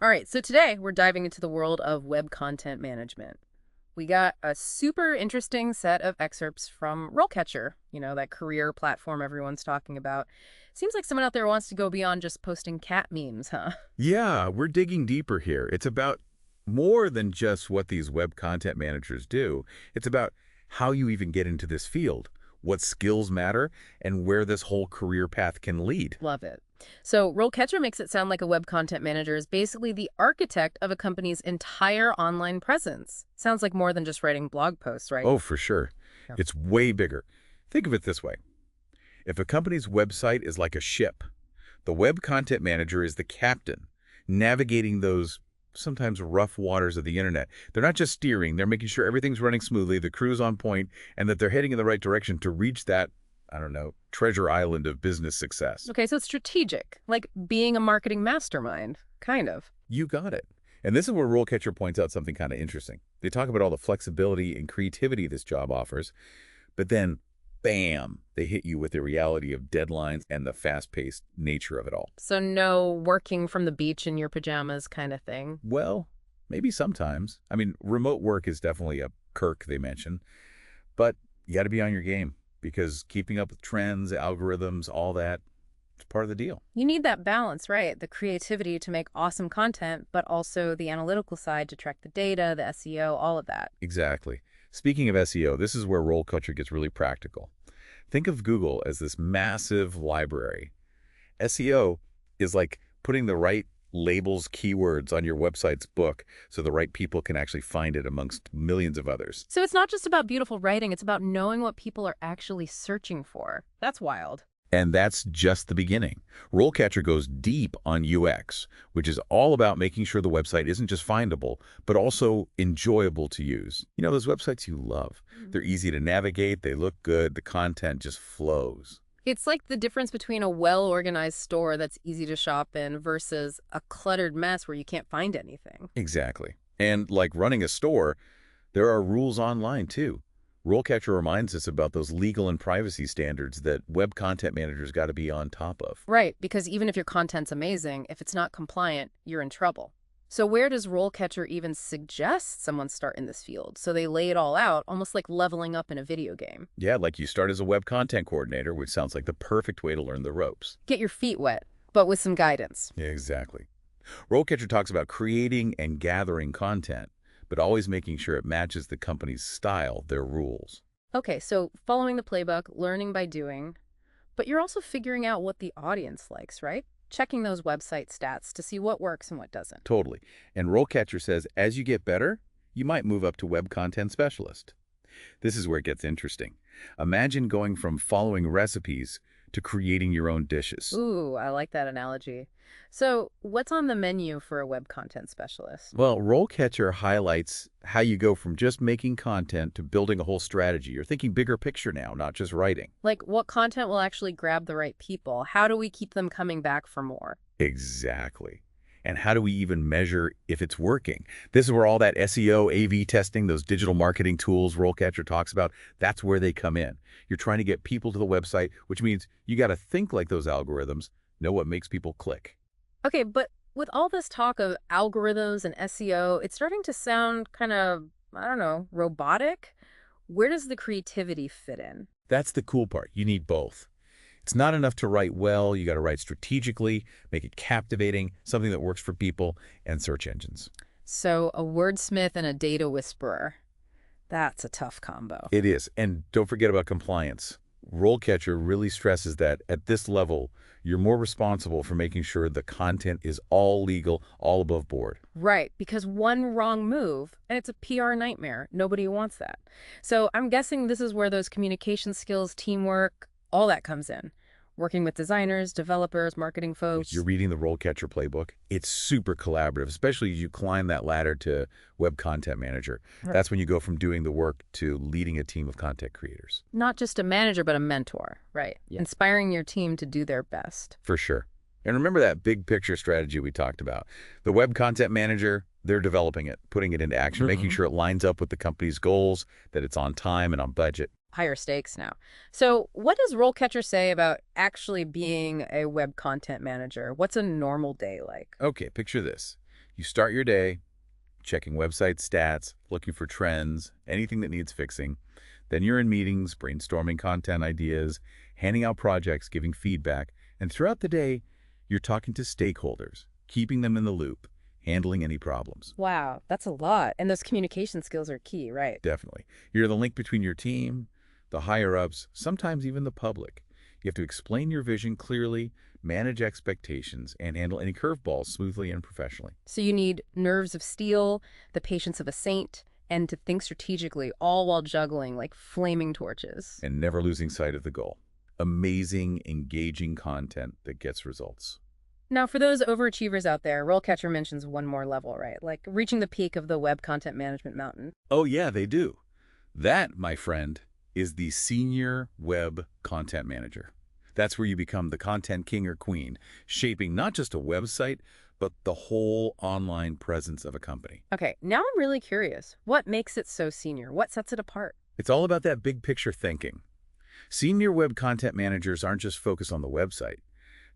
All right, so today we're diving into the world of web content management. We got a super interesting set of excerpts from RoleCatcher, that career platform everyone's talking about. Seems like someone out there wants to go beyond just posting cat memes, huh? Yeah, we're digging deeper here. It's about more than just what these web content managers do. It's about how you even get into this field, what skills matter, and where this whole career path can lead. Love it. So, RoleCatcher makes it sound like a web content manager is basically the architect of a company's entire online presence. Sounds like more than just writing blog posts, right? Oh, for sure. Yeah. It's way bigger. Think of it this way. If a company's website is like a ship, the web content manager is the captain, navigating those sometimes rough waters of the internet. They're not just steering, they're making sure everything's running smoothly, the crew's on point, and that they're heading in the right direction to reach that, I don't know, treasure island of business success. Okay, so it's strategic, like being a marketing mastermind, kind of. You got it. And this is where RoleCatcher points out something kind of interesting. They talk about all the flexibility and creativity this job offers, but then, bam, they hit you with the reality of deadlines and the fast-paced nature of it all. So no working from the beach in your pajamas kind of thing. Well, maybe sometimes. I mean, remote work is definitely a perk they mention, but you got to be on your game because keeping up with trends, algorithms, all that, it's part of the deal. You need that balance, right? The creativity to make awesome content, but also the analytical side to track the data, the SEO, all of that. Exactly. Speaking of SEO, this is where RoleCatcher gets really practical. Think of Google as this massive library. SEO is like putting the right labels, keywords on your website's book so the right people can actually find it amongst millions of others. So it's not just about beautiful writing, it's about knowing what people are actually searching for. That's wild. And that's just the beginning. RoleCatcher goes deep on UX, which is all about making sure the website isn't just findable, but also enjoyable to use. You know, those websites you love. They're easy to navigate, they look good, the content just flows. It's like the difference between a well-organized store that's easy to shop in versus a cluttered mess where you can't find anything. Exactly. And like running a store, there are rules online too. RoleCatcher reminds us about those legal and privacy standards that web content managers got to be on top of. Right, because even if your content's amazing, if it's not compliant, you're in trouble. So where does RoleCatcher even suggest someone start in this field? So they lay it all out, almost like leveling up in a video game. Yeah, like you start as a web content coordinator, which sounds like the perfect way to learn the ropes. Get your feet wet, but with some guidance. Yeah, exactly. RoleCatcher talks about creating and gathering content, but always making sure it matches the company's style, their rules. Okay, so following the playbook, learning by doing, but you're also figuring out what the audience likes, right? Checking those website stats to see what works and what doesn't. Totally. And RoleCatcher says as you get better, you might move up to web content specialist. This is where it gets interesting. Imagine going from following recipes to creating your own dishes. Ooh, I like that analogy. So what's on the menu for a web content specialist? Well, RoleCatcher highlights how you go from just making content to building a whole strategy. You're thinking bigger picture now, not just writing. Like what content will actually grab the right people? How do we keep them coming back for more? Exactly. And how do we even measure if it's working? This is where all that SEO, AV testing, those digital marketing tools RoleCatcher talks about, that's where they come in. You're trying to get people to the website, which means you got to think like those algorithms, know what makes people click. Okay, but with all this talk of algorithms and SEO, it's starting to sound kind of, I don't know, robotic. Where does the creativity fit in? That's the cool part. You need both. It's not enough to write well. You got to write strategically, make it captivating, something that works for people and search engines. So a wordsmith and a data whisperer. That's a tough combo. It is. And don't forget about compliance. RoleCatcher really stresses that at this level, you're more responsible for making sure the content is all legal, all above board. Right, because one wrong move, and it's a PR nightmare. Nobody wants that. So I'm guessing this is where those communication skills, teamwork, all that comes in. Working with designers, developers, marketing folks. You're reading the RoleCatcher playbook. It's super collaborative, especially as you climb that ladder to web content manager. Right. That's when you go from doing the work to leading a team of content creators. Not just a manager, but a mentor, right? Yeah. Inspiring your team to do their best. For sure. And remember that big picture strategy we talked about. The web content manager, they're developing it, putting it into action, making sure it lines up with the company's goals, that it's on time and on budget. Higher stakes now. So what does RoleCatcher say about actually being a web content manager? What's a normal day like? Okay, picture this. You start your day checking website stats, looking for trends, anything that needs fixing. Then you're in meetings, brainstorming content ideas, handing out projects, giving feedback. And throughout the day, you're talking to stakeholders, keeping them in the loop, handling any problems. Wow, that's a lot. And those communication skills are key, right? Definitely. You're the link between your team, the higher-ups, sometimes even the public. You have to explain your vision clearly, manage expectations, and handle any curveballs smoothly and professionally. So you need nerves of steel, the patience of a saint, and to think strategically, all while juggling like flaming torches. And never losing sight of the goal. Amazing, engaging content that gets results. Now, for those overachievers out there, RoleCatcher mentions one more level, right? Like reaching the peak of the web content management mountain. Oh yeah, they do. That, my friend, is the senior web content manager. That's where you become the content king or queen, shaping not just a website, but the whole online presence of a company. Okay, now I'm really curious. What makes it so senior? What sets it apart? It's all about that big picture thinking. Senior web content managers aren't just focused on the website.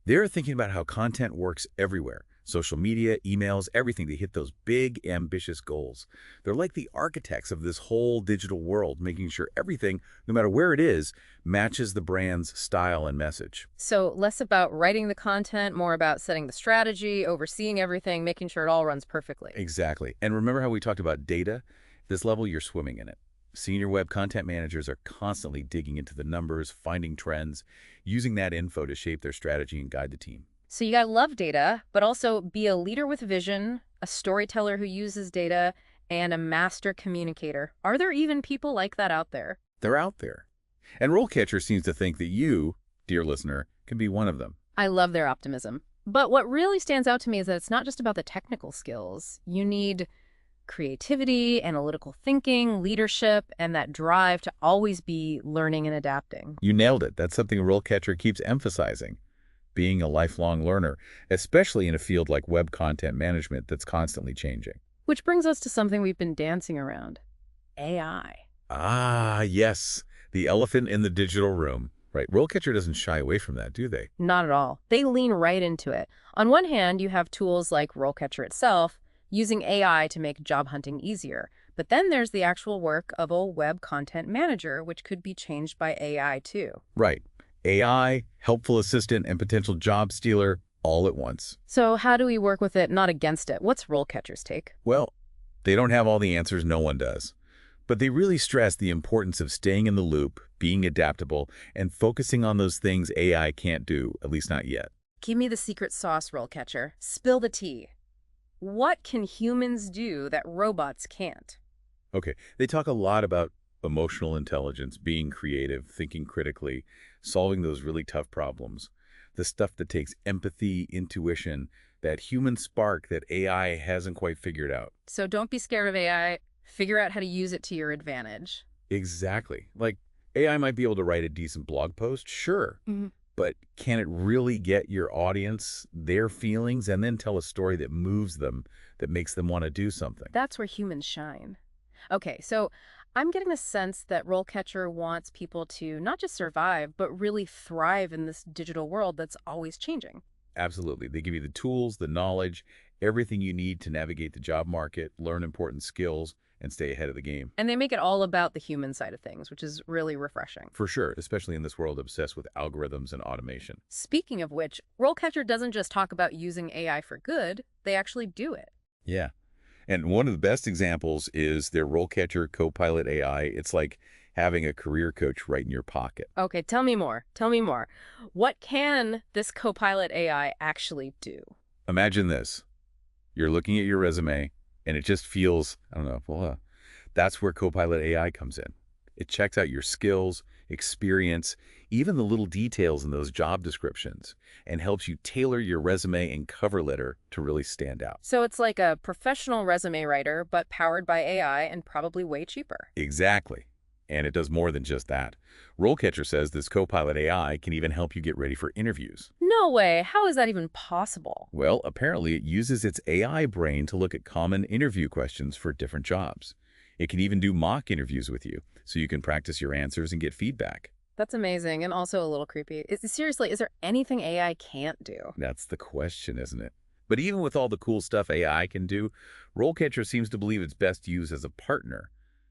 They're thinking about how content works everywhere. Social media, emails, everything to hit those big, ambitious goals. They're like the architects of this whole digital world, making sure everything, no matter where it is, matches the brand's style and message. So less about writing the content, more about setting the strategy, overseeing everything, making sure it all runs perfectly. Exactly. And remember how we talked about data? At this level, you're swimming in it. Senior web content managers are constantly digging into the numbers, finding trends, using that info to shape their strategy and guide the team. So you gotta love data, but also be a leader with vision, a storyteller who uses data, and a master communicator. Are there even people like that out there? They're out there. And RoleCatcher seems to think that you, dear listener, can be one of them. I love their optimism. But what really stands out to me is that it's not just about the technical skills. You need creativity, analytical thinking, leadership, and that drive to always be learning and adapting. You nailed it. That's something RoleCatcher keeps emphasizing. Being a lifelong learner, especially in a field like web content management that's constantly changing. Which brings us to something we've been dancing around, AI. Ah, yes, the elephant in the digital room. Right, RoleCatcher doesn't shy away from that, do they? Not at all. They lean right into it. On one hand, you have tools like RoleCatcher itself, using AI to make job hunting easier. But then there's the actual work of a web content manager, which could be changed by AI too. Right. AI, helpful assistant, and potential job stealer all at once. So how do we work with it, not against it? What's RoleCatcher's take? Well, they don't have all the answers, no one does. But they really stress the importance of staying in the loop, being adaptable, and focusing on those things AI can't do, at least not yet. Give me the secret sauce, RoleCatcher. Spill the tea. What can humans do that robots can't? Okay, they talk a lot about emotional intelligence, being creative, thinking critically, solving those really tough problems. The stuff that takes empathy, intuition, that human spark that AI hasn't quite figured out. So don't be scared of AI. Figure out how to use it to your advantage. Exactly. Like, AI might be able to write a decent blog post, sure. But can it really get your audience their feelings and then tell a story that moves them, that makes them want to do something? That's where humans shine. Okay, so I'm getting the sense that RoleCatcher wants people to not just survive, but really thrive in this digital world that's always changing. Absolutely. They give you the tools, the knowledge, everything you need to navigate the job market, learn important skills, and stay ahead of the game. And they make it all about the human side of things, which is really refreshing. For sure, especially in this world obsessed with algorithms and automation. Speaking of which, RoleCatcher doesn't just talk about using AI for good, they actually do it. Yeah. And one of the best examples is their RoleCatcher Copilot AI. It's like having a career coach right in your pocket. Okay, tell me more. Tell me more. What can this Copilot AI actually do? Imagine this. You're looking at your resume, and it just feels, I don't know, well, that's where Copilot AI comes in. It checks out your skills, experience, even the little details in those job descriptions, and helps you tailor your resume and cover letter to really stand out. So it's like a professional resume writer, but powered by AI and probably way cheaper. Exactly. And it does more than just that. RoleCatcher says this Copilot AI can even help you get ready for interviews. No way. How is that even possible? Well, apparently it uses its AI brain to look at common interview questions for different jobs. It can even do mock interviews with you, so you can practice your answers and get feedback. That's amazing and also a little creepy. Seriously, is there anything AI can't do? That's the question, isn't it? But even with all the cool stuff AI can do, RoleCatcher seems to believe it's best used as a partner,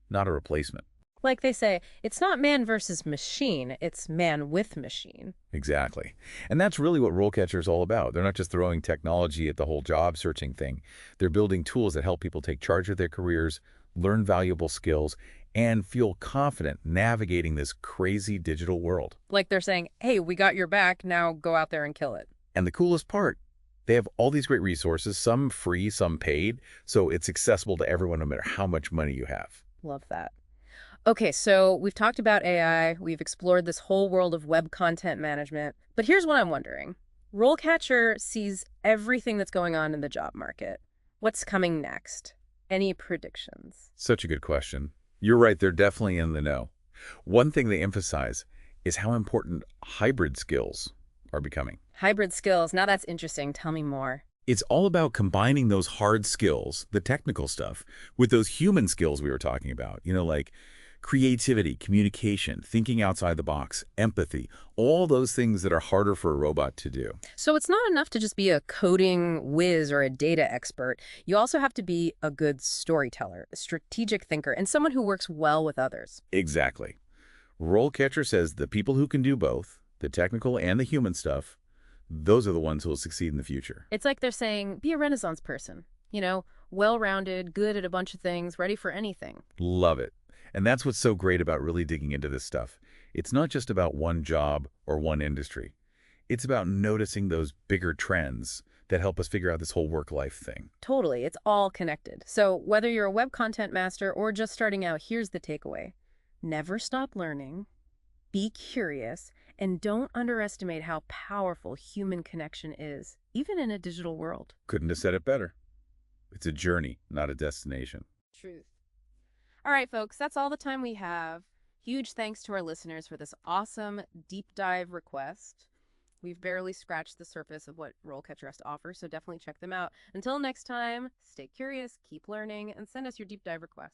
not a replacement. Like they say, it's not man versus machine, it's man with machine. Exactly. And that's really what RoleCatcher is all about. They're not just throwing technology at the whole job searching thing. They're building tools that help people take charge of their careers, learn valuable skills, and feel confident navigating this crazy digital world. Like they're saying, hey, we got your back, now go out there and kill it. And the coolest part, they have all these great resources, some free, some paid, so it's accessible to everyone no matter how much money you have. Love that. Okay, so we've talked about AI, we've explored this whole world of web content management, but here's what I'm wondering. Rolecatcher sees everything that's going on in the job market. What's coming next? Any predictions? Such a good question. You're right, they're definitely in the know. One thing they emphasize is how important hybrid skills are becoming. Hybrid skills, now that's interesting. Tell me more. It's all about combining those hard skills, the technical stuff, with those human skills we were talking about, like creativity, communication, thinking outside the box, empathy, all those things that are harder for a robot to do. So it's not enough to just be a coding whiz or a data expert. You also have to be a good storyteller, a strategic thinker, and someone who works well with others. Exactly. RoleCatcher says the people who can do both, the technical and the human stuff, those are the ones who will succeed in the future. It's like they're saying, be a Renaissance person. Well-rounded, good at a bunch of things, ready for anything. Love it. And that's what's so great about really digging into this stuff. It's not just about one job or one industry. It's about noticing those bigger trends that help us figure out this whole work-life thing. Totally, it's all connected. So whether you're a web content master or just starting out, here's the takeaway. Never stop learning, be curious, and don't underestimate how powerful human connection is, even in a digital world. Couldn't have said it better. It's a journey, not a destination. Truth. All right, folks, that's all the time we have. Huge thanks to our listeners for this awesome deep dive request. We've barely scratched the surface of what RoleCatcher has to offer, so definitely check them out. Until next time, stay curious, keep learning, and send us your deep dive requests.